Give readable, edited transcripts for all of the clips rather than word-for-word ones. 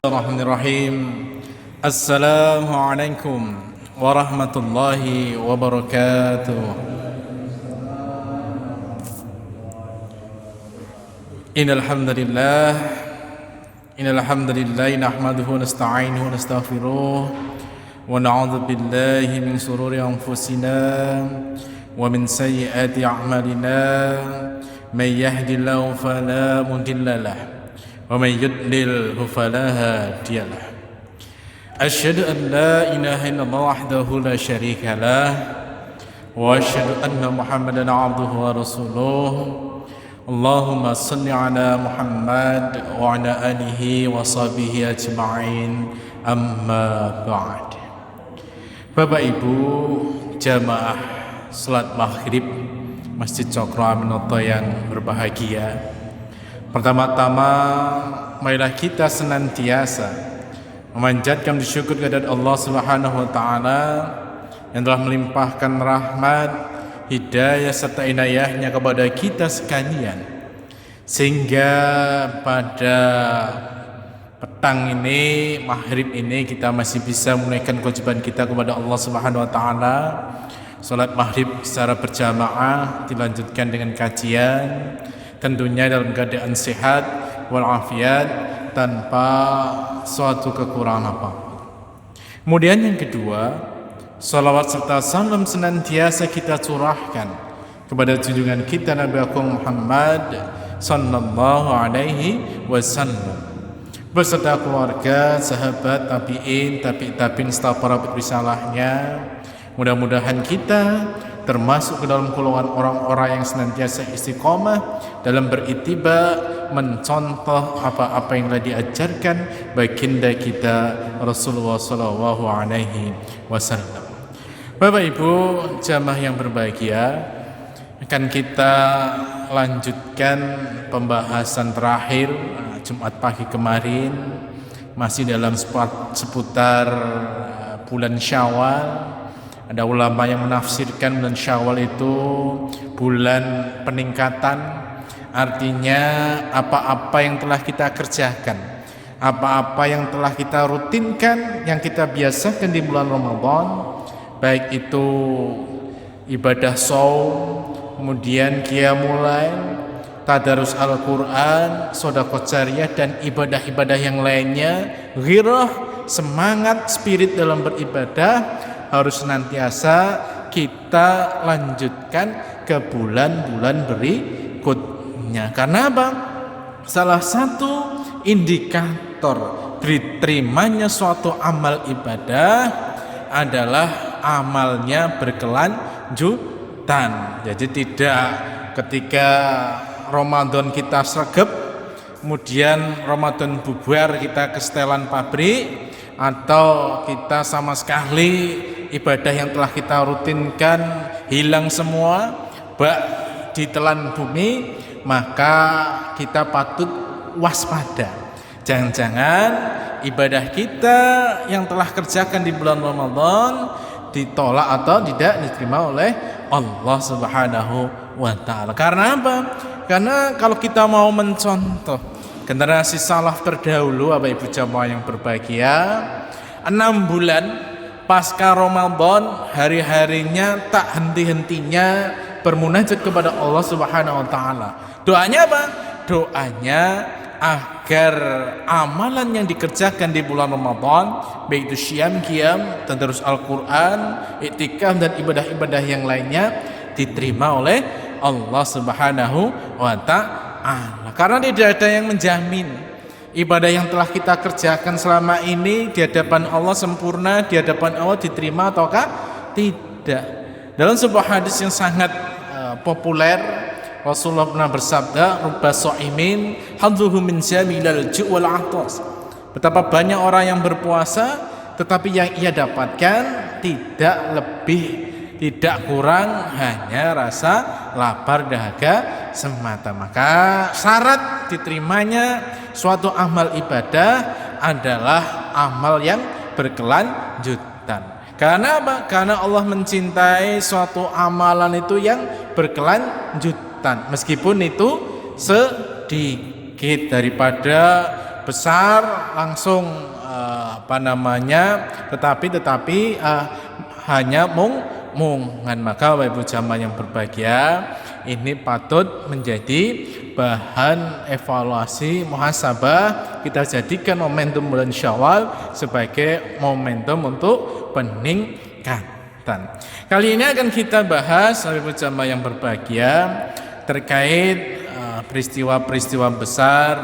Bismillahirrahmanirrahim. Assalamualaikum warahmatullahi wabarakatuh. Innal hamdalillah nahmaduhu wa nasta'inuhu wa nastaghfiruh wa na'udzu billahi min shururi anfusina wa min sayyiati a'malina. May yahdihillahu fala mudilla lahu wa may yudlilhu fala hadiya lahu. Asyhadu an la ilaha illallah wahdahu la syarika lah wa asyhadu anna Muhammadan abduhu wa rasuluh. Allahumma salli ala Muhammad wa ala alihi wa sahbihi ajma'in, amma ba'd. Bapak Ibu jamaah salat maghrib Masjid Cokro Aminoto yang berbahagia, pertama-tama marilah kita senantiasa memanjatkan syukur kehadirat Allah Subhanahu wa taala yang telah melimpahkan rahmat, hidayah serta inayahnya kepada kita sekalian, sehingga pada petang ini, maghrib ini, kita masih bisa menunaikan kewajiban kita kepada Allah Subhanahu wa taala. Salat maghrib secara berjamaah dilanjutkan dengan kajian, tentunya dalam keadaan sehat walafiat tanpa suatu kekurangan apapun. Kemudian yang kedua, salawat serta salam senantiasa kita curahkan kepada junjungan kita Nabi Agung Muhammad sallallahu alaihi wasallam beserta keluarga, sahabat, tabi'in, tabi'in serta para risalahnya. Mudah-mudahan kita termasuk ke dalam golongan orang-orang yang senantiasa istiqomah dalam berittiba, mencontoh apa-apa yang telah diajarkan baginda kita Rasulullah sallallahu alaihi wasallam. Bapak Ibu jamaah yang berbahagia, akan kita lanjutkan pembahasan terakhir Jumat pagi kemarin, masih dalam seputar bulan Syawal. Ada ulama yang menafsirkan bulan Syawal itu bulan peningkatan, artinya apa-apa yang telah kita kerjakan, apa-apa yang telah kita rutinkan, yang kita biasakan di bulan Ramadan, baik itu ibadah shaum, kemudian qiyamul lail, tadarus Al-Quran, sedekah jariyah, dan ibadah-ibadah yang lainnya, ghirah, semangat, spirit dalam beribadah harus senantiasa kita lanjutkan ke bulan-bulan berikutnya. Karena apa? Salah satu indikator diterimanya suatu amal ibadah adalah amalnya berkelanjutan. Jadi tidak ketika Ramadan kita sregep, kemudian Ramadan bubar kita ke setelan pabrik, atau kita sama sekali ibadah yang telah kita rutinkan hilang semua, bak ditelan bumi, maka kita patut waspada. Jangan-jangan ibadah kita yang telah kerjakan di bulan Ramadan ditolak atau tidak diterima oleh Allah Subhanahu wa taala. Karena apa? Karena kalau kita mau mencontoh generasi salaf terdahulu, Bapak Ibu jamaah yang berbahagia, 6 bulan pasca Ramadan hari-harinya tak henti-hentinya bermunajat kepada Allah Subhanahu wa taala. Doanya apa? Doanya agar amalan yang dikerjakan di bulan Ramadan, baik itu syiyam, qiyam, tadarus Al-Quran, iktikaf, dan ibadah-ibadah yang lainnya diterima oleh Allah Subhanahu wa ta'ala. Karena tidak ada yang menjamin ibadah yang telah kita kerjakan selama ini di hadapan Allah sempurna, di hadapan Allah diterima ataukah tidak. Dalam sebuah hadis yang sangat populer, Rasulullah pernah bersabda, rubba sha'imin hadzuhu min jamilal ju' wal 'atas. Betapa banyak orang yang berpuasa tetapi yang ia dapatkan tidak lebih, tidak kurang, hanya rasa lapar dahaga semata. Maka syarat diterimanya suatu amal ibadah adalah amal yang berkelanjutan. Karena apa? Karena Allah mencintai suatu amalan itu yang berkelanjutan, meskipun itu sedikit, daripada besar langsung tetapi hanya mungan. Maka Bapak Ibu jamaah yang berbahagia, ini patut menjadi bahan evaluasi muhasabah. Kita jadikan momentum bulan Syawal sebagai momentum untuk peningkatan. Kali ini akan kita bahas Bapak Ibu jamaah yang berbahagia terkait peristiwa-peristiwa besar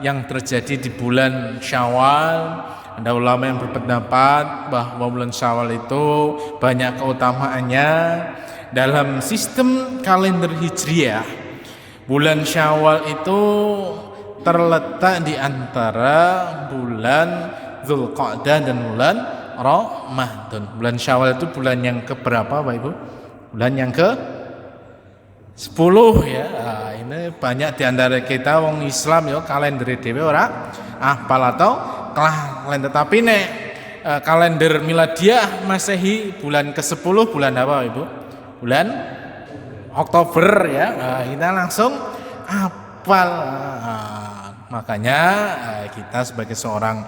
yang terjadi di bulan Syawal. Ada ulama yang berpendapat bahwa bulan Syawal itu banyak keutamaannya. Dalam sistem kalender Hijriah, bulan Syawal itu terletak di antara bulan Dzulqa'dah dan bulan Ramadan. Bulan Syawal itu bulan yang keberapa Bapak Ibu? Bulan yang ke 10 ya. Nah, ini banyak di antara kita wong Islam ya kalender dhewe ora apal atau kalender, tapi kalender miladiah Masehi bulan ke-10 bulan apa Ibu? Bulan Oktober ya. Nah, kita langsung apal. Makanya kita sebagai seorang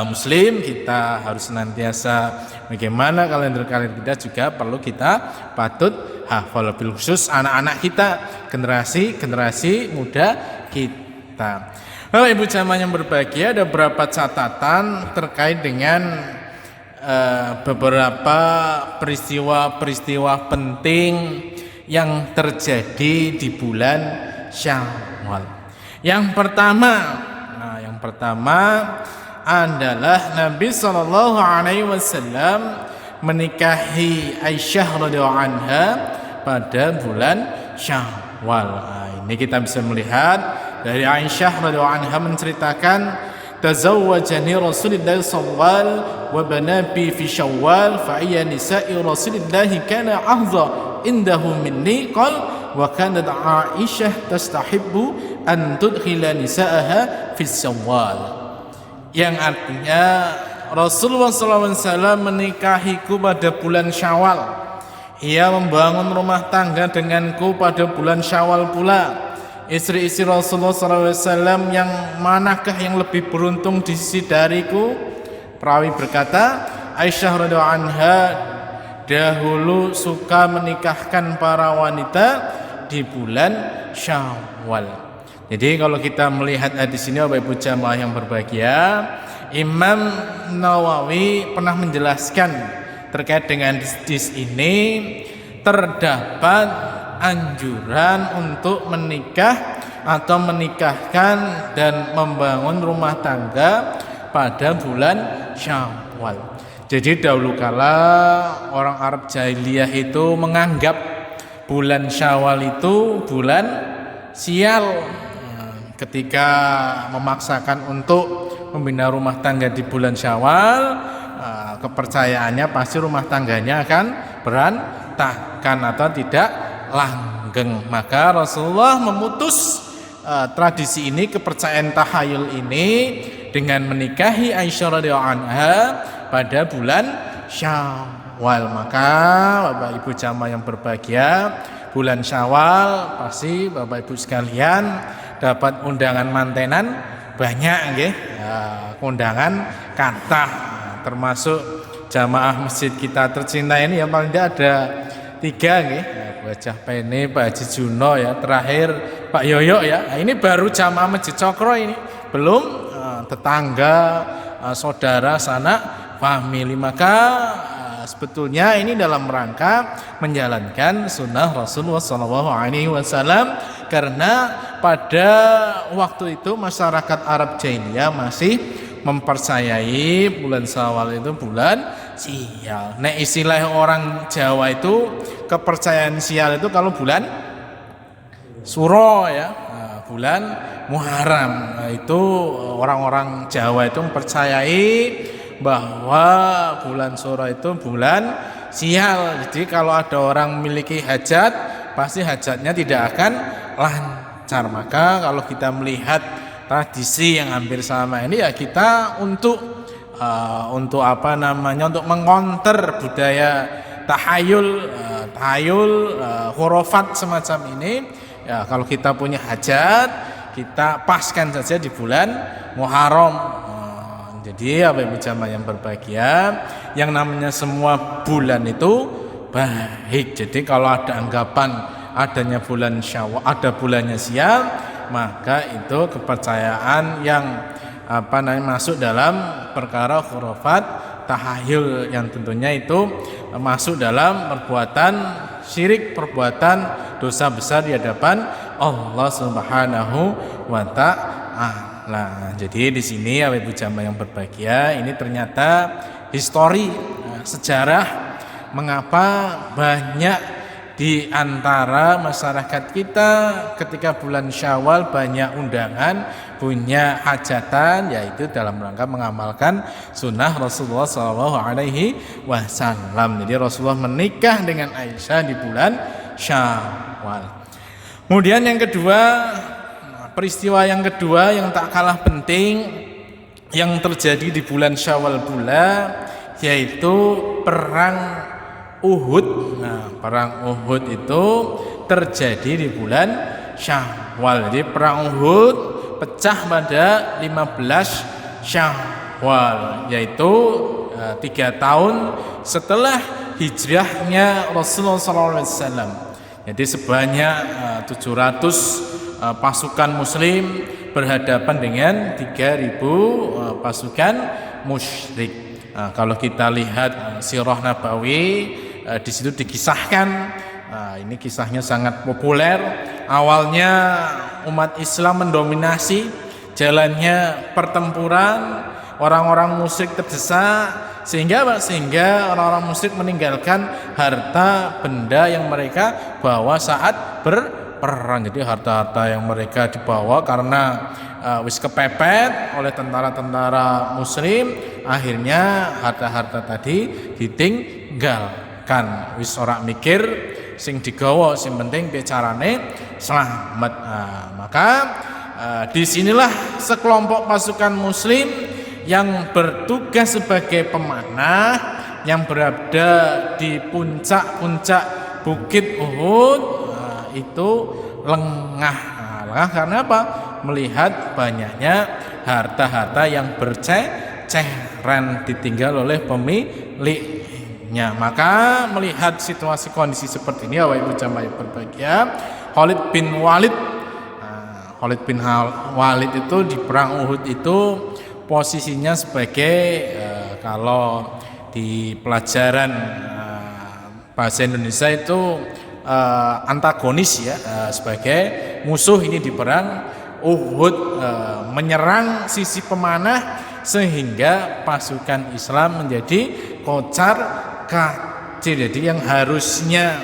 Muslim, kita harus senantiasa bagaimana kalender-kalender kita juga perlu kita patut hafal, bil khusus anak-anak kita, generasi muda kita. Bapak Ibu jamaah yang berbahagia, ada beberapa catatan terkait dengan beberapa peristiwa-peristiwa penting yang terjadi di bulan Syawal. Yang pertama adalah Nabi Shallallahu Alaihi Wasallam menikahi Aisyah radhiyallahu anha pada bulan Syawal. Nah, ini kita bisa melihat dari Aisyah radhiyallahu anha menceritakan, tazawwajani Rasulullah sallallahu wa banabi fi Syawal fa ayya nisa'i Rasulillah kana ahza indahu minni qal wa kanat Aisyah tastahibbu an tudkhila nisa'aha fi Syawal. Yang artinya Rasulullah SAW menikahiku pada bulan Syawal. Ia membangun rumah tangga denganku pada bulan Syawal pula. Istri-istri Rasulullah SAW yang manakah yang lebih beruntung di sisi dariku? Perawi berkata, Aisyah radhiyallahu anha dahulu suka menikahkan para wanita di bulan Syawal. Jadi kalau kita melihat di sini Bapak Ibu jamaah yang berbahagia, Imam Nawawi pernah menjelaskan terkait dengan hadis ini, terdapat anjuran untuk menikah atau menikahkan dan membangun rumah tangga pada bulan Syawal. Jadi dahulu kala orang Arab jahiliyah itu menganggap bulan Syawal itu bulan sial. Ketika memaksakan untuk membina rumah tangga di bulan Syawal, kepercayaannya pasti rumah tangganya akan berantakan atau tidak langgeng. Maka Rasulullah memutus tradisi ini, kepercayaan tahayul ini, dengan menikahi Aisyah radhiyallahu anha pada bulan Syawal. Maka Bapak Ibu jamaah yang berbahagia, bulan Syawal pasti Bapak Ibu sekalian dapat undangan mantenan banyak nggih. Undangan kathah, termasuk jamaah masjid kita tercinta ini yang paling tidak ada 3 nggih. Wajah Pene, Pak Haji Juno ya, terakhir Pak Yoyo ya. Nah, ini baru jamaah Masjid Cokro ini, belum tetangga, saudara, sanak, famili. Maka sebetulnya ini dalam rangka menjalankan sunnah Rasulullah SAW, karena pada waktu itu masyarakat Arab Jahiliyah masih mempercayai bulan Syawal itu bulan sial. Nah, istilah orang Jawa itu kepercayaan sial itu kalau bulan Suro ya, bulan Muharram. Nah, itu orang-orang Jawa itu mempercayai bahwa bulan Suro itu bulan sial. Jadi kalau ada orang memiliki hajat, pasti hajatnya tidak akan lancar. Maka kalau kita melihat tradisi yang hampir sama ini, ya kita untuk untuk mengkonter budaya tahayul khurafat semacam ini. Ya, kalau kita punya hajat, kita paskan saja di bulan Muharram. Jadi Bapak Ibu jamaah yang berbahagia, yang namanya semua bulan itu baik. Jadi kalau ada anggapan adanya bulan Syawal, ada bulannya sial, maka itu kepercayaan yang masuk dalam perkara khurafat tahayul, yang tentunya itu masuk dalam perbuatan syirik, perbuatan dosa besar di hadapan Allah Subhanahu wa ta'ala. Jadi di sini Bapak Ibu jamaah yang berbahagia, ini ternyata histori, sejarah mengapa banyak di antara masyarakat kita ketika bulan Syawal banyak undangan, punya hajatan, yaitu dalam rangka mengamalkan sunnah Rasulullah SAW. Jadi Rasulullah menikah dengan Aisyah di bulan Syawal. Kemudian yang kedua, peristiwa yang kedua yang tak kalah penting yang terjadi di bulan Syawal pula, yaitu perang Uhud. Perang Uhud itu terjadi di bulan Syawal. Jadi perang Uhud pecah pada 15 Syawal, yaitu 3 tahun setelah hijrahnya Rasulullah SAW. Jadi sebanyak 700 pasukan muslim berhadapan dengan 3.000 pasukan musyrik. Kalau kita lihat sirah Nabawi, di situ dikisahkan, ini kisahnya sangat populer. Awalnya umat Islam mendominasi, jalannya pertempuran, orang-orang musyrik terdesak, sehingga orang-orang musyrik meninggalkan harta benda yang mereka bawa saat berperang. Jadi harta-harta yang mereka dibawa karena wis kepepet oleh tentara-tentara muslim, akhirnya harta-harta tadi ditinggalkan. Wis ora mikir sing digawa, sing penting bicarane selamat. Maka disinilah sekelompok pasukan muslim yang bertugas sebagai pemanah, yang berada di puncak-puncak Bukit Uhud, itu lengah. Karena apa? Melihat banyaknya harta-harta yang berceceran ditinggal oleh pemiliknya. Maka melihat situasi kondisi seperti ini, Bapak Ibu jamaah yang berbahagia, Khalid bin Walid itu di perang Uhud itu posisinya sebagai kalau di pelajaran bahasa Indonesia itu antagonis, ya, sebagai musuh ini di perang Uhud, menyerang sisi pemanah sehingga pasukan Islam menjadi kocar kacir. Jadi yang harusnya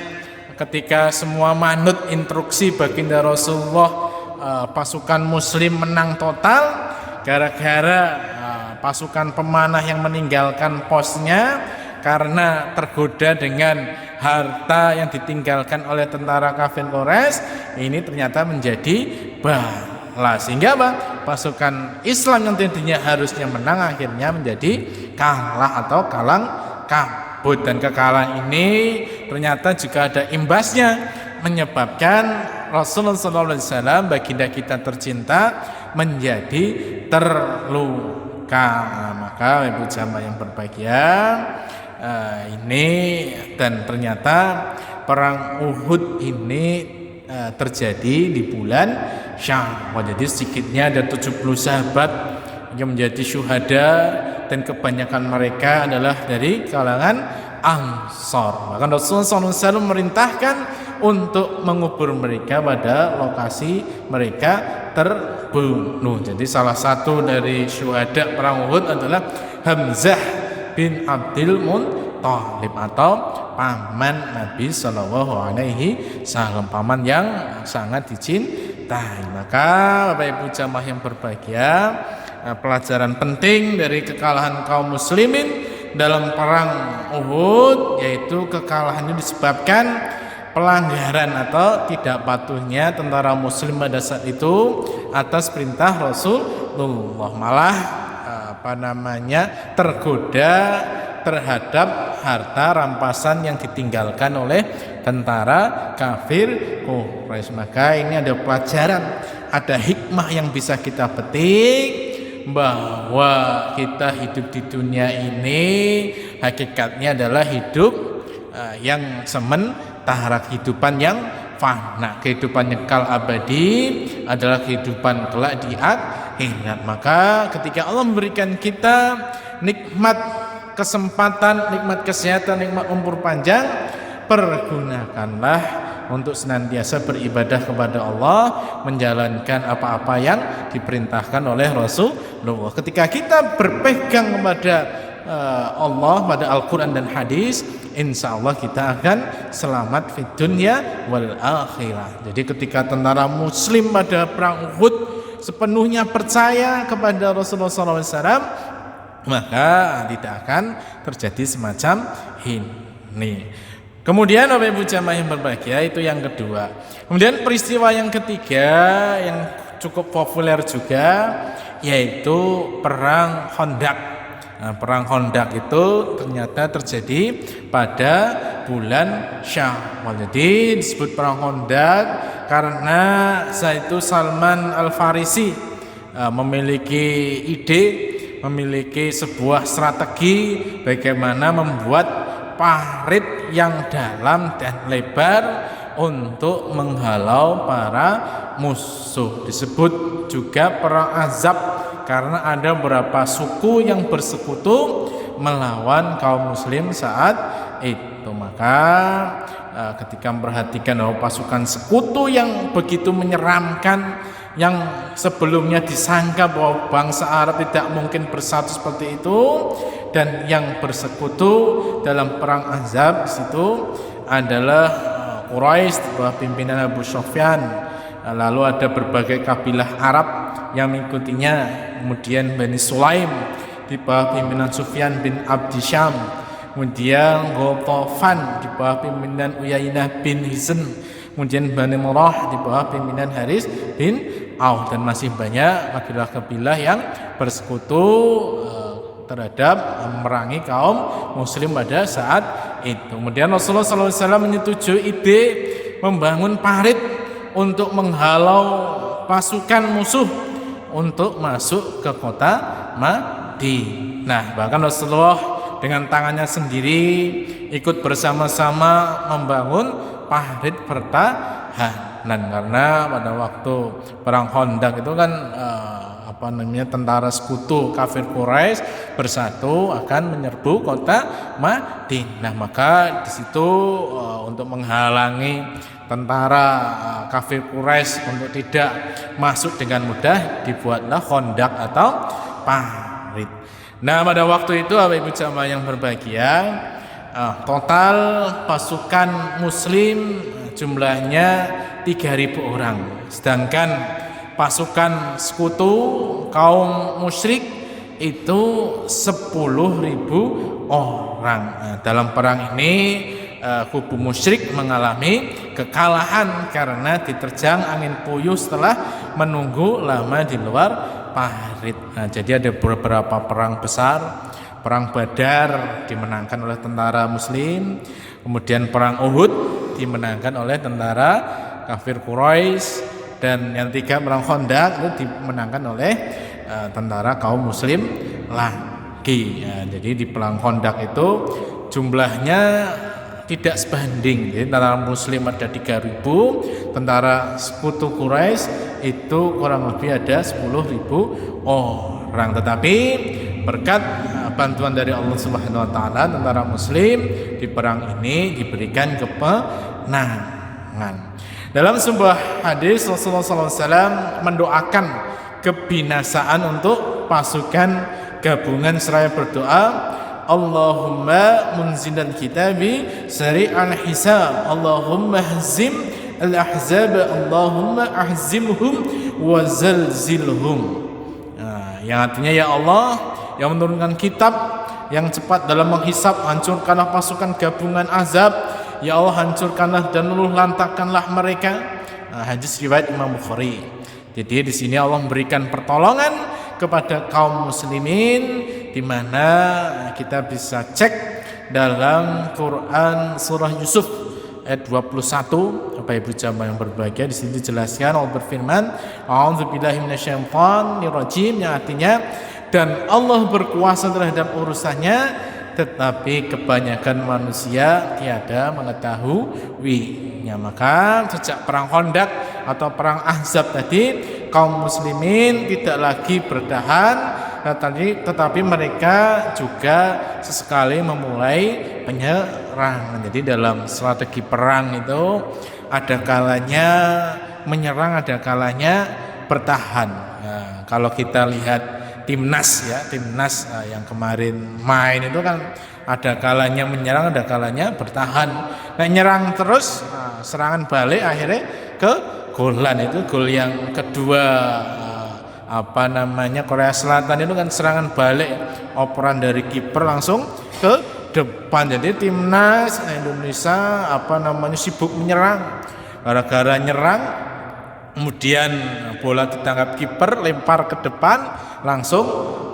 ketika semua manut instruksi baginda Rasulullah, pasukan muslim menang total, gara-gara pasukan pemanah yang meninggalkan posnya karena tergoda dengan harta yang ditinggalkan oleh tentara kafir Quraisy, ini ternyata menjadi balas, sehingga pasukan Islam yang tadinya harusnya menang akhirnya menjadi kalah atau kalang kabut. Dan kekalahan ini ternyata juga ada imbasnya, menyebabkan Rasulullah SAW, baginda kita tercinta, menjadi terluka. Maka Ibu jamaah yang berbahagia, ini dan ternyata perang Uhud ini terjadi di bulan Syawal. Jadi sedikitnya ada 70 sahabat yang menjadi syuhada, dan kebanyakan mereka adalah dari kalangan Ansor. Maka Rasulullah SAW memerintahkan untuk mengubur mereka pada lokasi mereka terbunuh. Jadi salah satu dari syuhada perang Uhud adalah Hamzah bin Abdul Muttalib, atau paman Nabi Shallallahu Alaihi Wasallam, paman yang sangat dicintai. Maka Bapak Ibu jamaah yang berbahagia, pelajaran penting dari kekalahan kaum muslimin dalam perang Uhud, yaitu kekalahan ini disebabkan pelanggaran atau tidak patuhnya tentara muslim pada saat itu atas perintah Rasulullah, malah tergoda terhadap harta rampasan yang ditinggalkan oleh tentara kafir Quraisy. Maka ini ada pelajaran ada hikmah yang bisa kita petik, bahwa kita hidup di dunia ini hakikatnya adalah hidup yang sementara, kehidupan yang fana. Kehidupan kekal abadi adalah kehidupan kelak di akhirat. Maka ketika Allah memberikan kita nikmat kesempatan, nikmat kesehatan, nikmat umur panjang, pergunakanlah untuk senantiasa beribadah kepada Allah, menjalankan apa-apa yang diperintahkan oleh Rasulullah. Ketika kita berpegang kepada Allah, pada Al-Quran dan hadis, insya Allah kita akan selamat di dunia wal akhirah. Jadi ketika tentara muslim pada perang Uhud sepenuhnya percaya kepada Rasulullah SAW, maka tidak akan terjadi semacam ini. Kemudian Bapak Ibu jamaah yang berbahagia, itu yang kedua. Kemudian peristiwa yang ketiga yang cukup populer juga, yaitu perang Khandaq. Nah, perang Khandaq itu ternyata terjadi pada bulan Syawal. Jadi disebut perang Khandaq karena saat itu Salman Al-Farisi memiliki ide, memiliki sebuah strategi bagaimana membuat parit yang dalam dan lebar untuk menghalau para musuh. Disebut juga perang Ahzab karena ada beberapa suku yang bersekutu melawan kaum muslim saat itu. Maka ketika memperhatikan bahwa pasukan sekutu yang begitu menyeramkan, yang sebelumnya disangka bahwa bangsa Arab tidak mungkin bersatu seperti itu, dan yang bersekutu dalam perang Ahzab situ adalah Quraisy di bawah pimpinan Abu Sufyan. Lalu ada berbagai kabilah Arab yang mengikutinya, kemudian Bani Sulaim di bawah pimpinan Sufyan bin Abdi Syam, kemudian Ghatafan di bawah pimpinan Uyainah bin Hisn, kemudian Bani Murrah di bawah pimpinan Haris bin Auf, dan masih banyak kabilah-kabilah yang bersekutu terhadap memerangi kaum muslim pada saat itu. Kemudian Rasulullah SAW menyetujui ide membangun parit untuk menghalau pasukan musuh untuk masuk ke kota Madinah. Bahkan Rasulullah dengan tangannya sendiri ikut bersama-sama membangun parit pertahanan, karena pada waktu perang Khandaq itu kan tentara sekutu kafir Quraisy bersatu akan menyerbu kota Madinah. Maka di situ untuk menghalangi tentara kafir Quraisy untuk tidak masuk dengan mudah, dibuatlah Khandaq atau parit. Nah, pada waktu itu Bapak Ibu jamaah yang berbahagia, total pasukan muslim jumlahnya 3.000 orang, sedangkan pasukan sekutu kaum musyrik itu 10.000 orang. Nah, dalam perang ini kubu musyrik mengalami kekalahan karena diterjang angin puyuh setelah menunggu lama di luar parit. Nah, jadi ada beberapa perang besar. Perang Badar dimenangkan oleh tentara muslim, kemudian perang Uhud dimenangkan oleh tentara kafir Quraisy, dan yang tiga perang Khandaq itu dimenangkan oleh tentara kaum muslim lagi. Jadi di perang Khandaq itu jumlahnya tidak sebanding. Jadi tentara muslim ada 3.000, tentara sekutu Quraisy itu kurang lebih ada 10.000 orang. Tetapi berkat bantuan dari Allah Subhanahu wa taala, tentara muslim di perang ini diberikan kemenangan. Dalam sebuah hadis Rasulullah SAW mendoakan kebinasaan untuk pasukan gabungan seraya berdoa, Allahumma munzilal kitabi sari'al hisab, Allahumma hazim al-ahzab, Allahumma ahzimhum wa zalzilhum. Nah, yang artinya, ya Allah yang menurunkan kitab yang cepat dalam menghisab, hancurkanlah pasukan gabungan Ahzab. Ya Allah, hancurkanlah dan luluh lantakkanlah mereka. Hadis riwayat Imam Bukhari. Jadi di sini Allah memberikan pertolongan kepada kaum muslimin, di mana kita bisa cek dalam Quran surah Yusuf ayat 21. Bapak Ibu jamaah yang berbahagia, di sini dijelaskan Allah berfirman, a'udzubillahi minasyaitonirrajim, yang artinya dan Allah berkuasa terhadap urusannya, tetapi kebanyakan manusia tiada mengetahuinya. Maka sejak perang Khandaq atau perang Ahzab tadi, kaum muslimin tidak lagi bertahan, tetapi mereka juga sesekali memulai penyerangan. Jadi dalam strategi perang itu ada kalanya menyerang, ada kalanya bertahan. Nah, kalau kita lihat timnas yang kemarin main itu kan ada kalanya menyerang, ada kalanya bertahan. Nah, nyerang terus, serangan balik akhirnya ke golan. Itu gol yang kedua Korea Selatan itu kan serangan balik, operan dari kiper langsung ke depan. Jadi timnas Indonesia sibuk menyerang. Gara-gara nyerang, kemudian bola ditangkap kiper, lempar ke depan, langsung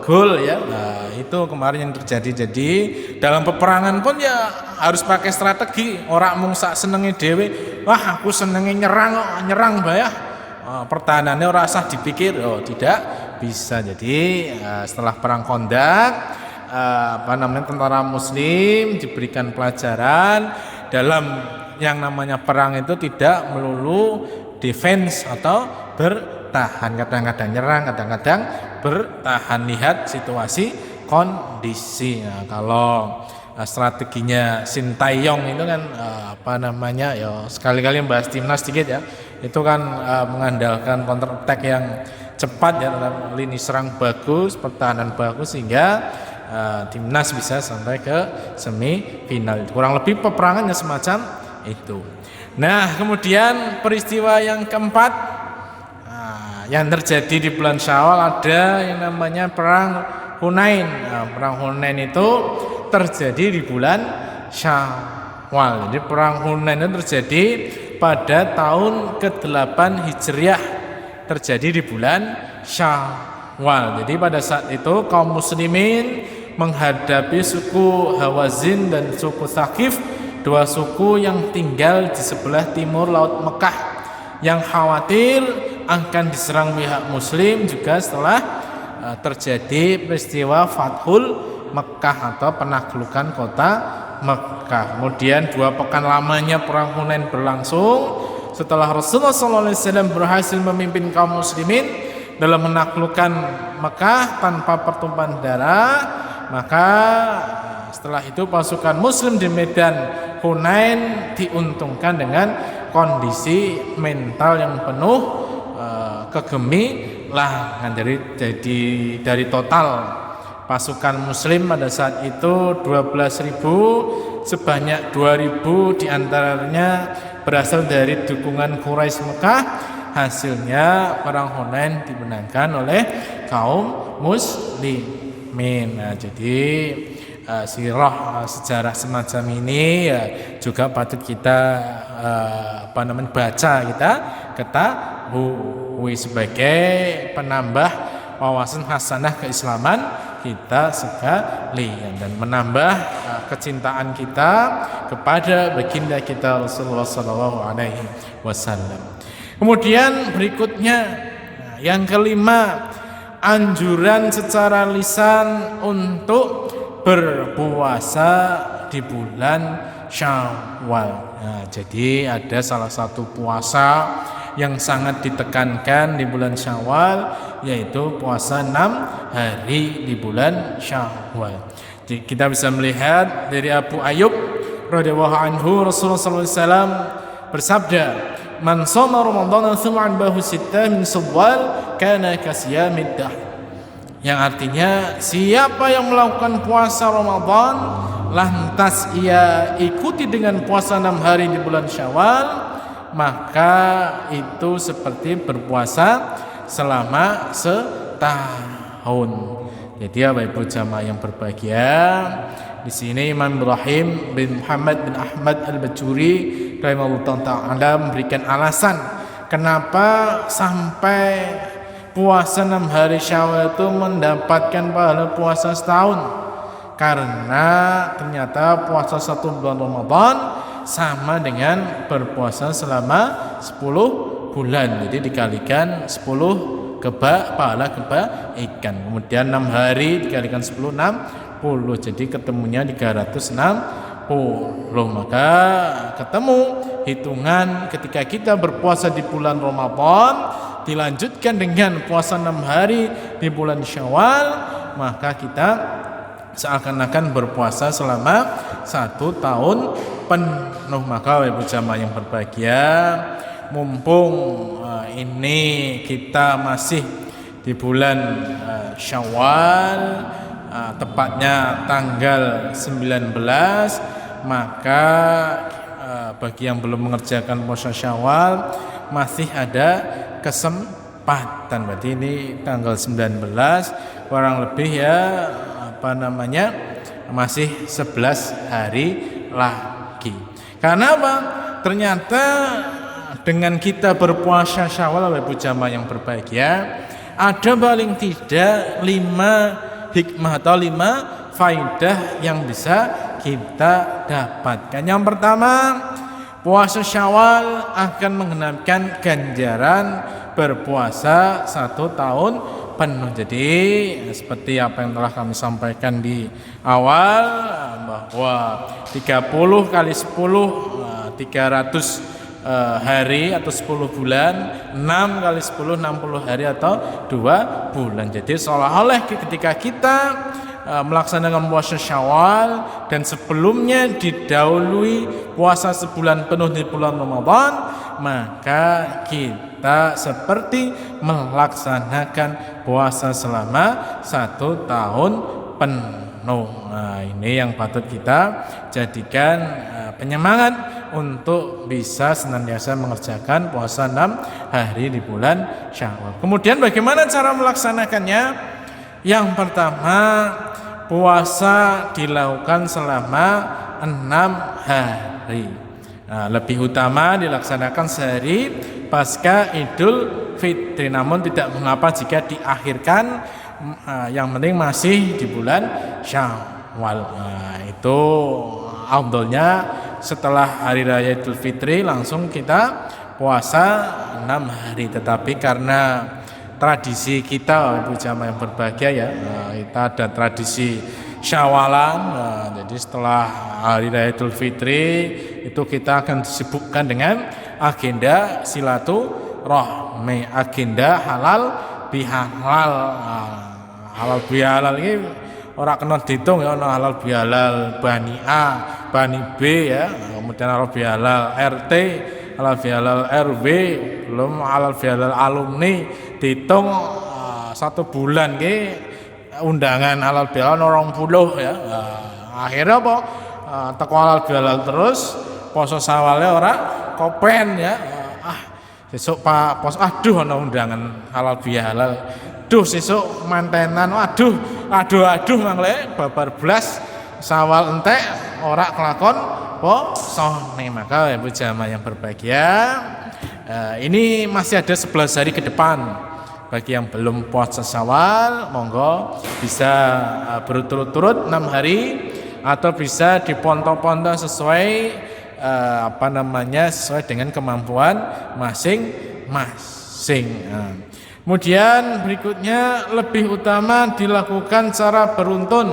gol ya. Nah, itu kemarin yang terjadi. Jadi dalam peperangan pun ya harus pakai strategi. Ora mung sak senenge dhewe, wah aku senenge nyerang bayah. Pertahanannya ora usah dipikir, tidak bisa. Jadi setelah perang Khandaq, tentara muslim diberikan pelajaran dalam yang namanya perang itu tidak melulu defense atau bertahan, kadang-kadang nyerang, kadang-kadang bertahan, lihat situasi kondisi. Nah, kalau strateginya Sintayong itu kan sekali-kali membahas timnas sedikit ya, itu kan mengandalkan counter attack yang cepat ya, lini serang bagus, pertahanan bagus, sehingga timnas bisa sampai ke semifinal. Kurang lebih peperangannya semacam itu. Nah, kemudian peristiwa yang keempat yang terjadi di bulan Syawal, ada yang namanya perang Hunain. Perang Hunain itu terjadi di bulan Syawal. Jadi perang Hunain itu terjadi pada tahun ke-8 Hijriah, terjadi di bulan Syawal. Jadi pada saat itu kaum muslimin menghadapi suku Hawazin dan suku Thaqif, dua suku yang tinggal di sebelah timur laut Mekah, yang khawatir akan diserang pihak muslim juga setelah terjadi peristiwa Fathul Mekah atau penaklukan kota Mekah. Kemudian 2 pekan lamanya perang Hunain berlangsung. Setelah Rasulullah SAW berhasil memimpin kaum muslimin dalam menaklukkan Mekah tanpa pertumpahan darah, maka setelah itu pasukan muslim di medan Hunain diuntungkan dengan kondisi mental yang penuh kegemilangan. Jadi dari total pasukan muslim pada saat itu 12.000, sebanyak 2.000 diantaranya berasal dari dukungan Quraisy Mekah. Hasilnya perang Hunain dimenangkan oleh kaum muslimin. Nah, jadi sirah sejarah semacam ini ya juga patut kita baca, kita ketahui sebagai penambah wawasan hasanah keislaman kita sekali, dan menambah kecintaan kita kepada baginda kita Rasulullah SAW. Kemudian berikutnya yang kelima, anjuran secara lisan untuk berpuasa di bulan Syawal. Nah, jadi ada salah satu puasa yang sangat ditekankan di bulan Syawal, yaitu puasa 6 hari di bulan Syawal. Jadi kita bisa melihat dari Abu Ayyub radhiyallahu anhu, Rasulullah SAW bersabda, "Man shoma Ramadhana tsumma bahu sittah min Syawal kana kasiyamid dahr." Yang artinya, siapa yang melakukan puasa Ramadan lantas ia ikuti dengan puasa 6 hari di bulan Syawal, maka itu seperti berpuasa selama setahun. Jadi Bapak Ibu jamaah yang berbahagia, di sini Imam Ibrahim bin Muhammad bin Ahmad Al-Bajuri rahimahullah ta'ala memberikan alasan kenapa sampai puasa 6 hari Syawal itu mendapatkan pahala puasa setahun. Karena ternyata puasa 1 bulan Ramadan sama dengan berpuasa selama 10 bulan. Jadi dikalikan 10 pahala kebaikan. Kemudian 6 hari dikalikan 10, 60. Jadi ketemunya 360. Maka ketemu hitungan ketika kita berpuasa di bulan Ramadan dilanjutkan dengan puasa 6 hari di bulan Syawal, maka kita seakan-akan berpuasa selama 1 tahun penuh. Maka ibu jamaah yang berbahagia, mumpung ini kita masih di bulan Syawal, tepatnya tanggal 19, maka bagi yang belum mengerjakan puasa Syawal masih ada kesempatan. Berarti ini tanggal 19 kurang lebih ya masih 11 hari lagi. Karena apa? Ternyata dengan kita berpuasa Syawal, ibu jamaah yang berbahagia, ada paling tidak 5 hikmah atau 5 faidah yang bisa kita dapatkan. Yang pertama, puasa Syawal akan menggenapkan ganjaran berpuasa 1 tahun penuh. Jadi seperti apa yang telah kami sampaikan di awal, bahwa 30 kali 10 300 hari atau 10 bulan, 6 kali 10 60 hari atau 2 bulan. Jadi seolah-olah ketika kita melaksanakan puasa Syawal dan sebelumnya didahului puasa sebulan penuh di bulan Ramadan, maka kita seperti melaksanakan puasa selama 1 tahun penuh. Nah, ini yang patut kita jadikan penyemangat untuk bisa senantiasa mengerjakan puasa 6 hari di bulan Syawal. Kemudian bagaimana cara melaksanakannya? Yang pertama, puasa dilakukan selama 6 hari. Nah, lebih utama dilaksanakan sehari pasca Idul Fitri, namun tidak mengapa jika diakhirkan, yang penting masih di bulan Syawal. Nah, itu afdolnya setelah hari raya Idul Fitri langsung kita puasa 6 hari. Tetapi karena tradisi kita, ibu jamaah yang berbahagia ya, kita ada tradisi Syawalan. Jadi setelah hari raya Idul Fitri itu kita akan disibukkan dengan agenda silaturahmi, agenda halal bihalal. Halal bihalal ini orang kena dihitung ya, ono halal bihalal Bani A, Bani B ya, kemudian halal bihalal RT, halal bihalal RW, belum halal bihalal alumni, dihitung 1 bulan ki undangan halal bihalal 20 ya. Akhirnya apa? Teko halal bihalal terus, poso Syawale ora kopen ya. Sesuk Pak Pos, aduh ana undangan halal bihalal. Duh sesuk mantenan, aduh mangle babar blas Syawal entek ora kelakon posone. Maka ibu jamaah yang berbahagia, ini masih ada 11 hari ke depan. Bagi yang belum puasa Syawal, monggo bisa berturut-turut 6 hari atau bisa dipontok-pontok sesuai sesuai dengan kemampuan masing-masing. Kemudian berikutnya, lebih utama dilakukan secara beruntun,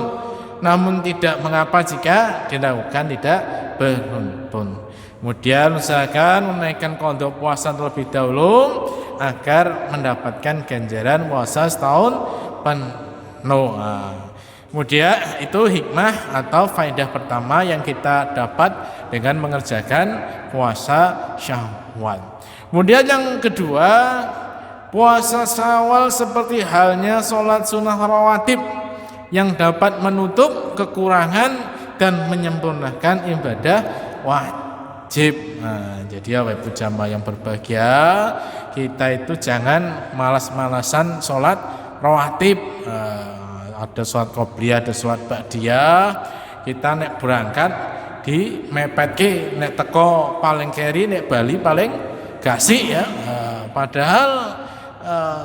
namun tidak mengapa jika dilakukan tidak beruntun. Kemudian usahakan menaikkan qada puasa terlebih dahulu agar mendapatkan ganjaran puasa setahun penuh. Kemudian itu hikmah atau faedah pertama yang kita dapat dengan mengerjakan puasa Syawal. Kemudian yang kedua, puasa Syawal seperti halnya sholat sunnah rawatib yang dapat menutup kekurangan dan menyempurnakan ibadah wajib. Jadi ibu jamaah yang berbahagia, kita itu jangan malas-malasan sholat rawatib. Ada sholat qobliyah, ada sholat ba'diyah. Kita nek berangkat di mepetke, nek teko paling keri, nek bali paling gasik ya. Padahal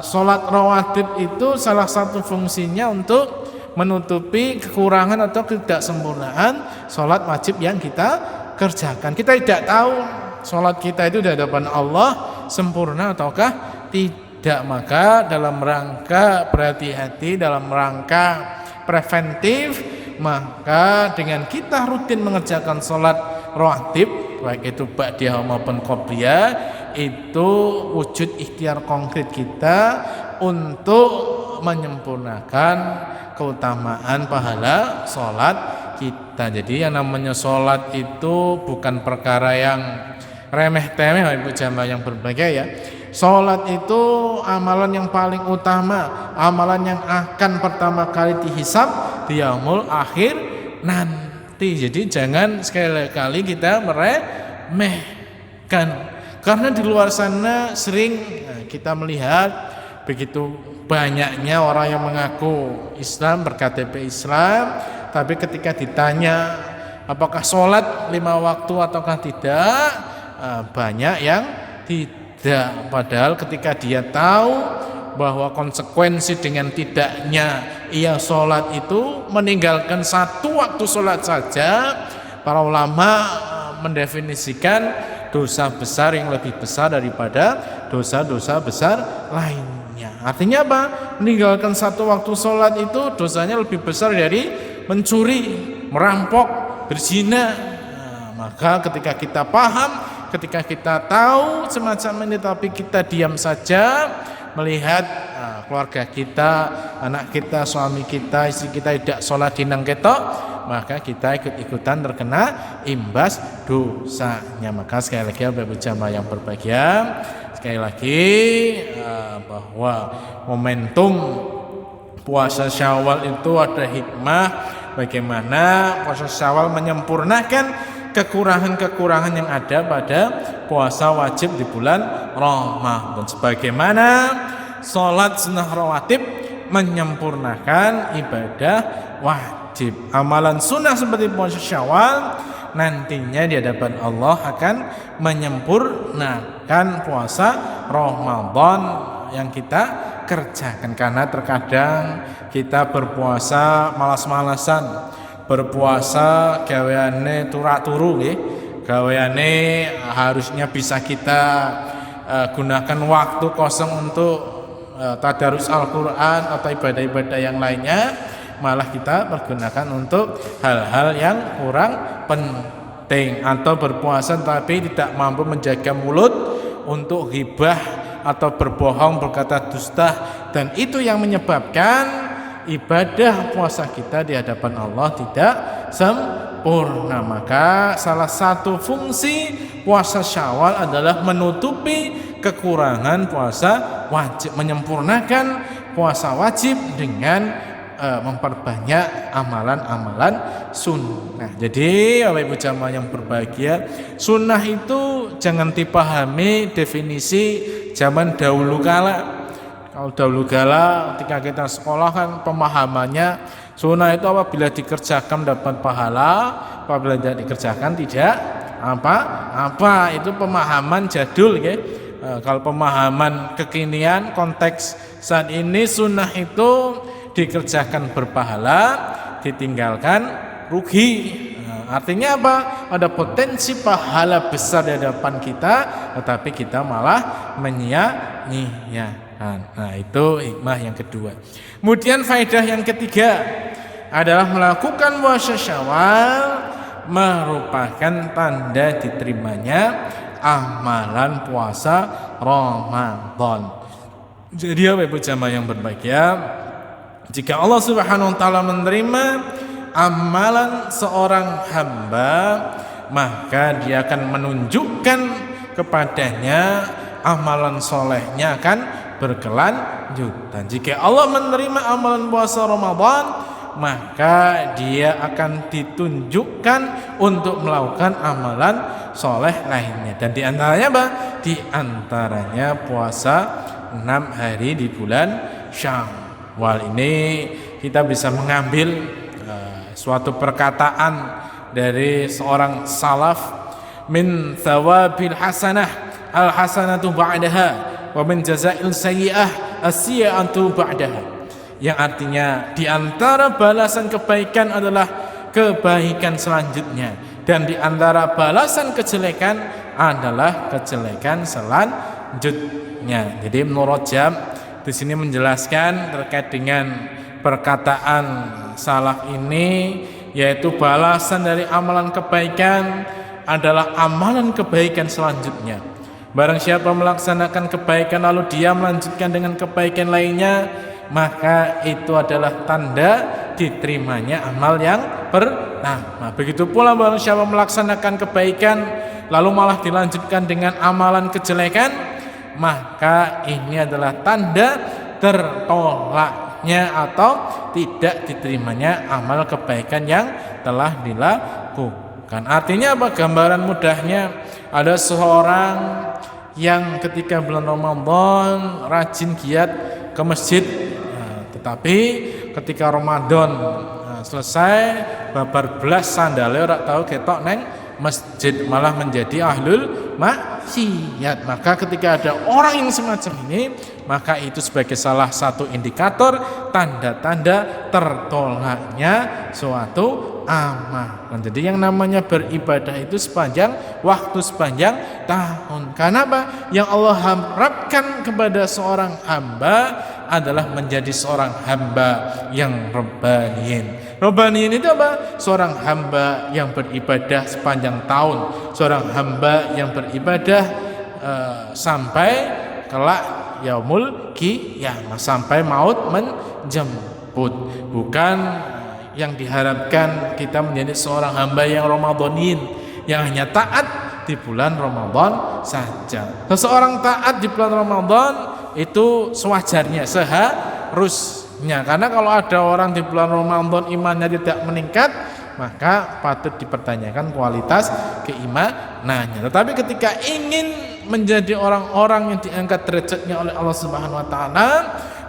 sholat rawatib itu salah satu fungsinya untuk menutupi kekurangan atau ketidaksempurnaan sholat wajib yang kita kerjakan. Kita tidak tahu sholat kita itu di hadapan Allah sempurna ataukah tidak. Maka dalam rangka berhati-hati, dalam rangka preventif, maka dengan kita rutin mengerjakan sholat rawatib, baik itu ba'diyah maupun qobliyah, itu wujud ikhtiar konkret kita untuk menyempurnakan keutamaan pahala sholat kita. Jadi yang namanya sholat itu bukan perkara yang remeh-temeh, Ibu jamaah yang berbahagia ya. Sholat itu amalan yang paling utama, amalan yang akan pertama kali dihisab di yaumul akhir nanti. Jadi jangan sekali-kali kita meremehkan, karena di luar sana sering kita melihat begitu banyaknya orang yang mengaku Islam, berKTP Islam, tapi ketika ditanya apakah sholat 5 waktu ataukah tidak, banyak yang tidak. Padahal ketika dia tahu bahwa konsekuensi dengan tidaknya ia sholat itu meninggalkan 1 waktu sholat saja, para ulama mendefinisikan dosa besar yang lebih besar daripada dosa-dosa besar lainnya. Artinya apa? Meninggalkan 1 waktu sholat itu dosanya lebih besar dari mencuri, merampok, berzina. Maka ketika kita paham, ketika kita tahu semacam ini, tapi kita diam saja melihat keluarga kita, anak kita, suami kita, istri kita tidak sholat dinang ketok, maka kita ikut-ikutan terkena imbas dosanya. Maka sekali lagi Bapak jamaah yang berbahagia, sekali lagi bahwa momentum puasa Syawal itu ada hikmah bagaimana puasa Syawal menyempurnakan kekurangan-kekurangan yang ada pada puasa wajib di bulan Ramadan. Sebagaimana sholat sunnah rawatib menyempurnakan ibadah wajib. Amalan sunnah seperti puasa Syawal nantinya di hadapan Allah akan menyempurnakan puasa Ramadan yang kita kerjakan. Karena terkadang kita berpuasa malas-malasan, berpuasa gaweane turak-turu nggih. Gaweane harusnya bisa kita gunakan waktu kosong untuk tadarus Al-Qur'an atau ibadah-ibadah yang lainnya, malah kita pergunakan untuk hal-hal yang kurang penting, atau berpuasa tapi tidak mampu menjaga mulut untuk ghibah atau berbohong, berkata dusta, dan itu yang menyebabkan ibadah puasa kita di hadapan Allah tidak sempurna. Maka salah satu fungsi puasa Syawal adalah menutupi kekurangan puasa wajib, menyempurnakan puasa wajib dengan memperbanyak amalan-amalan sunnah. Jadi Bapak Ibu jamaah yang berbahagia, sunnah itu jangan dipahami definisi zaman dahulu kala. Kalau dahulu kala ketika kita sekolah kan pemahamannya sunnah itu apabila dikerjakan dapat pahala, apabila tidak dikerjakan tidak apa-apa. Itu pemahaman jadul ya. Kalau pemahaman kekinian konteks saat ini, sunnah itu dikerjakan berpahala, ditinggalkan rugi. Artinya apa? Ada potensi pahala besar di hadapan kita, tetapi kita malah menyia-nyiakan. Nah, itu hikmah yang kedua. Kemudian faedah yang ketiga adalah melakukan puasa Syawal merupakan tanda diterimanya amalan puasa Ramadan. Jadi Bapak Ibu jamaah yang berbahagia, jika Allah Subhanahu wa taala menerima amalan seorang hamba, maka Dia akan menunjukkan kepadanya amalan solehnya akan berkelanjutan. Jika Allah menerima amalan puasa Ramadan, maka Dia akan ditunjukkan untuk melakukan amalan soleh lainnya. Dan di antaranya apa? Di antaranya puasa 6 hari di bulan Syawal. Ini kita bisa mengambil suatu perkataan dari seorang salaf, min thawabil hasanah al hasanatu ba'daha wa min jazail sayyi'ah as-sayyi'atu ba'daha, yang artinya di antara balasan kebaikan adalah kebaikan selanjutnya, dan di antara balasan kejelekan adalah kejelekan selanjutnya. Jadi Ibnu Rajab di sini menjelaskan terkait dengan perkataan salaf ini, yaitu balasan dari amalan kebaikan adalah amalan kebaikan selanjutnya. Barang siapa melaksanakan kebaikan lalu dia melanjutkan dengan kebaikan lainnya, maka itu adalah tanda diterimanya amal yang pertama. Begitu pula barang siapa melaksanakan kebaikan lalu malah dilanjutkan dengan amalan kejelekan, maka ini adalah tanda tertolaknya atau tidak diterimanya amal kebaikan yang telah dilakukan. Artinya apa? Gambaran mudahnya, ada seorang yang ketika bulan Ramadan rajin giat ke masjid, tetapi ketika Ramadan selesai babar belas sandale ora tahu ketok neng masjid, malah menjadi ahlul maksiat. Maka ketika ada orang yang semacam ini, maka itu sebagai salah satu indikator tanda-tanda tertolaknya suatu amalan. Jadi yang namanya beribadah itu sepanjang waktu, sepanjang tahun. Karena apa? Yang Allah harapkan kepada seorang hamba adalah menjadi seorang hamba yang rabbaniyin. Rabbaniyin itu apa? Seorang hamba yang beribadah sepanjang tahun, seorang hamba yang beribadah sampai kelak yaumul qiyamah, sampai maut menjemput. Bukan yang diharapkan kita menjadi seorang hamba yang Ramadhanin, yang hanya taat di bulan Ramadan saja. Seseorang taat di bulan Ramadan itu sewajarnya, seharusnya. Karena kalau ada orang di bulan Ramadan imannya tidak meningkat, maka patut dipertanyakan kualitas keimanannya. Tetapi ketika ingin menjadi orang-orang yang diangkat derajatnya oleh Allah Subhanahu wa taala,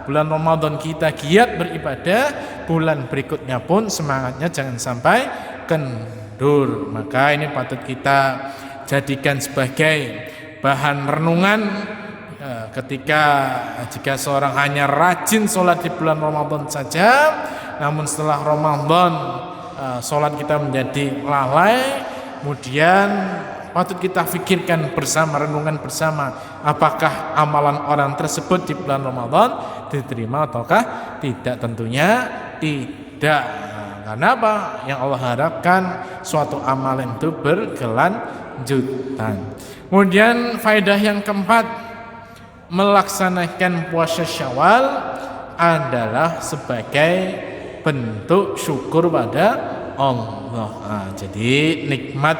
bulan Ramadan kita giat beribadah, bulan berikutnya pun semangatnya jangan sampai kendur. Maka ini patut kita jadikan sebagai bahan renungan ketika jika seorang hanya rajin sholat di bulan Ramadan saja, namun setelah Ramadan sholat kita menjadi lalai, kemudian patut kita pikirkan bersama, renungan bersama, apakah amalan orang tersebut di bulan Ramadan diterima ataukah tidak? Tentunya tidak. Karena apa? Yang Allah harapkan suatu amalan itu berkelanjutan. Kemudian faedah yang keempat, melaksanakan puasa Syawal adalah sebagai bentuk syukur pada Allah. Jadi nikmat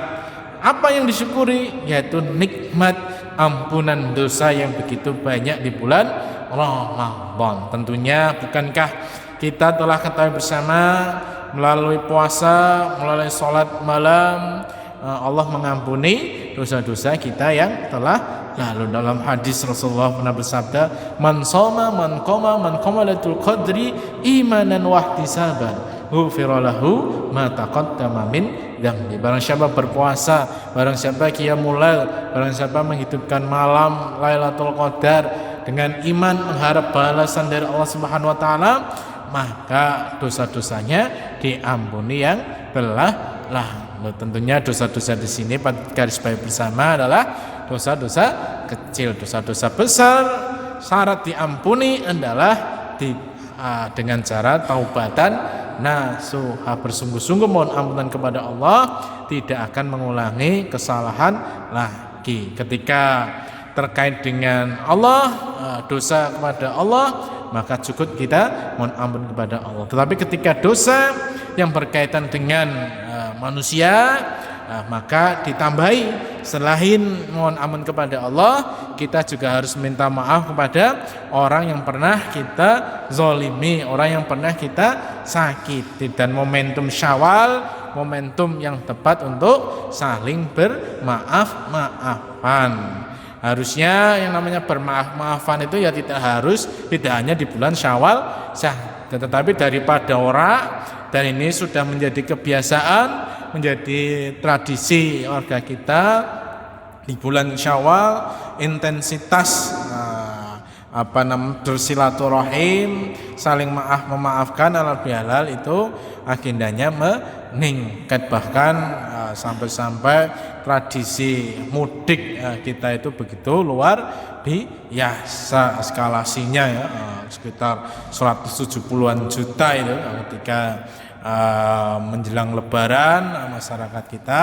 apa yang disyukuri? Yaitu nikmat ampunan dosa yang begitu banyak di bulan Ramadan. Tentunya bukankah kita telah ketahui bersama melalui puasa, melalui sholat malam, Allah mengampuni dosa-dosa kita yang telah lalu. Dalam hadis Rasulullah pernah bersabda, man shoma man qama lailatul qadri imanan wa ihtisaban ghufira lahu ma taqaddama min dzambi. Barang siapa berpuasa, barang siapa qiyamul lail, barang siapa menghidupkan malam Lailatul Qadar dengan iman mengharap balasan dari Allah Subhanahu wa taala, maka dosa-dosanya diampuni yang telah lalu. Tentunya dosa-dosa di sini garis bawahi bersama adalah dosa-dosa kecil. Dosa-dosa besar syarat diampuni adalah dengan cara taubatan nasuha, bersungguh-sungguh mohon ampunan kepada Allah, tidak akan mengulangi kesalahan lagi. Ketika terkait dengan Allah, dosa kepada Allah, maka cukup kita mohon ampun kepada Allah. Tetapi ketika dosa yang berkaitan dengan manusia, maka ditambahi, selain mohon ampun kepada Allah, kita juga harus minta maaf kepada orang yang pernah kita zolimi, orang yang pernah kita sakiti. Dan momentum Syawal, momentum yang tepat untuk saling bermaaf-maafan. Harusnya yang namanya bermaaf-maafan itu ya tidak hanya di bulan Syawal saja, tetapi daripada orang, dan ini sudah menjadi kebiasaan, menjadi tradisi warga kita, di bulan Syawal intensitas bersilaturahim, saling memaafkan halal bihalal itu agendanya meningkat, bahkan sampai-sampai tradisi mudik kita itu begitu luar biasa eskalasinya ya, sekitar 170-an juta itu ketika menjelang Lebaran masyarakat kita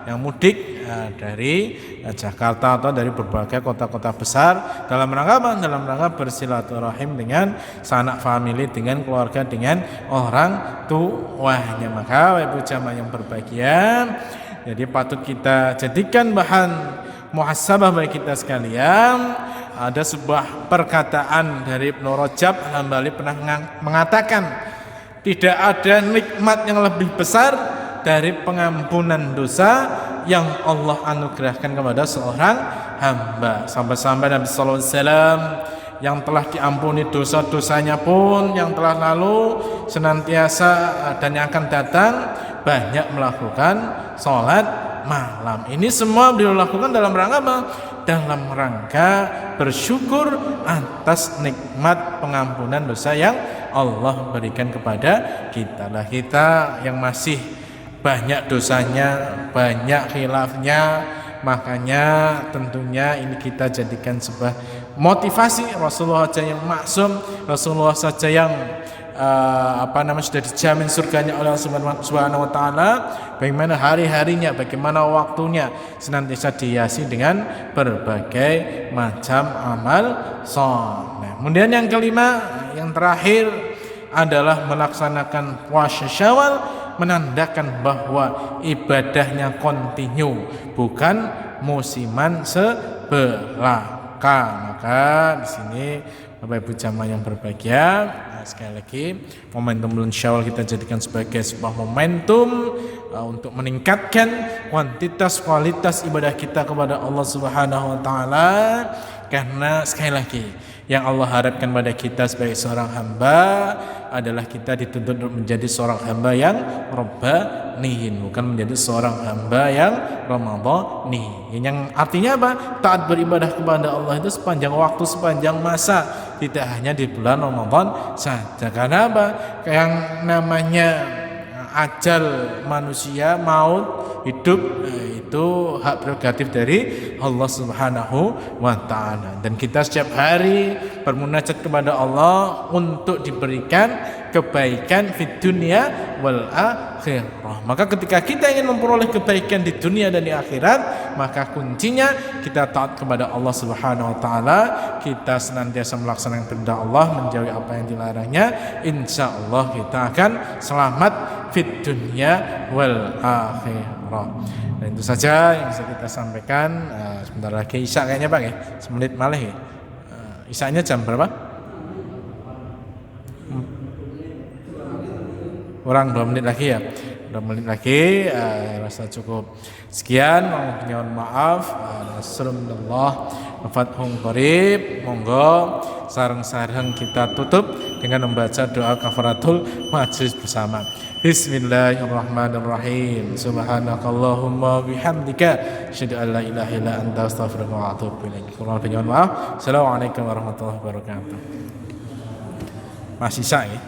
yang mudik dari Jakarta atau dari berbagai kota-kota besar dalam rangka bersilaturahim dengan sanak famili, dengan keluarga, dengan orang tuanya. Maka Ibu jamaah yang berbahagia, jadi patut kita jadikan bahan muhasabah bagi kita sekalian. Ada sebuah perkataan dari Ibnu Rajab Al-Hambali pernah mengatakan, tidak ada nikmat yang lebih besar dari pengampunan dosa yang Allah anugerahkan kepada seorang hamba. Sampai-sampai Nabi sallallahu alaihi wasallam yang telah diampuni dosa-dosanya pun yang telah lalu senantiasa dan yang akan datang banyak melakukan sholat malam. Ini semua beliau lakukan dalam rangka apa? Dalam rangka bersyukur atas nikmat pengampunan dosa yang Allah berikan kepada kita. Lah kita yang masih banyak dosanya, banyak khilafnya, makanya tentunya ini kita jadikan sebuah motivasi. Rasulullah saja yang maksum, Rasulullah saja yang sudah dijamin surganya oleh Allah Subhanahu wa taala, bagaimana hari-harinya, bagaimana waktunya senantiasa dihiasi dengan berbagai macam amal saleh. Kemudian yang kelima, yang terakhir adalah melaksanakan puasa Syawal, menandakan bahwa ibadahnya kontinu, bukan musiman sebelaka. Maka di sini Bapak Ibu jamaah yang berbahagia, sekali lagi momentum bulan Syawal kita jadikan sebagai sebuah momentum untuk meningkatkan kuantitas kualitas ibadah kita kepada Allah Subhanahu wa taala, karena sekali lagi yang Allah harapkan pada kita sebagai seorang hamba adalah kita dituntut untuk menjadi seorang hamba yang rabbaniyin, bukan menjadi seorang hamba yang ramadhani. Yang artinya apa? Taat beribadah kepada Allah itu sepanjang waktu, sepanjang masa, tidak hanya di bulan Ramadan saja. Karena apa? Yang namanya ajal manusia, maut, hidup, itu hak prerogatif dari Allah Subhanahu wa taala, dan kita setiap hari bermunajat kepada Allah untuk diberikan kebaikan di dunia wal akhirah. Maka ketika kita ingin memperoleh kebaikan di dunia dan di akhirat, maka kuncinya kita taat kepada Allah Subhanahu wa taala, kita senantiasa melaksanakan perintah Allah, menjauhi apa yang dilarangnya, insyaallah kita akan selamat fit dunia wal akhirah. Dan itu saja yang bisa kita sampaikan. Sebentar lagi Isya kayaknya Pak ya, semenit malah ya. Isyanya jam berapa? Kurang 2 menit lagi ya. 2 menit lagi, rasa cukup. Sekian, mohon maaf. Nasrullah wa fathun qarib. Monggo sareng-sareng kita tutup dengan membaca doa kafaratul majlis bersama. Bismillahirrahmanirrahim. Subhanakallahumma bihamdika asyhadu an la ilaha illa anta astaghfiruka wa atubu ilaik. Kurang lebihnya mohon maaf. Assalamualaikum warahmatullahi wabarakatuh. Masih Isya ya.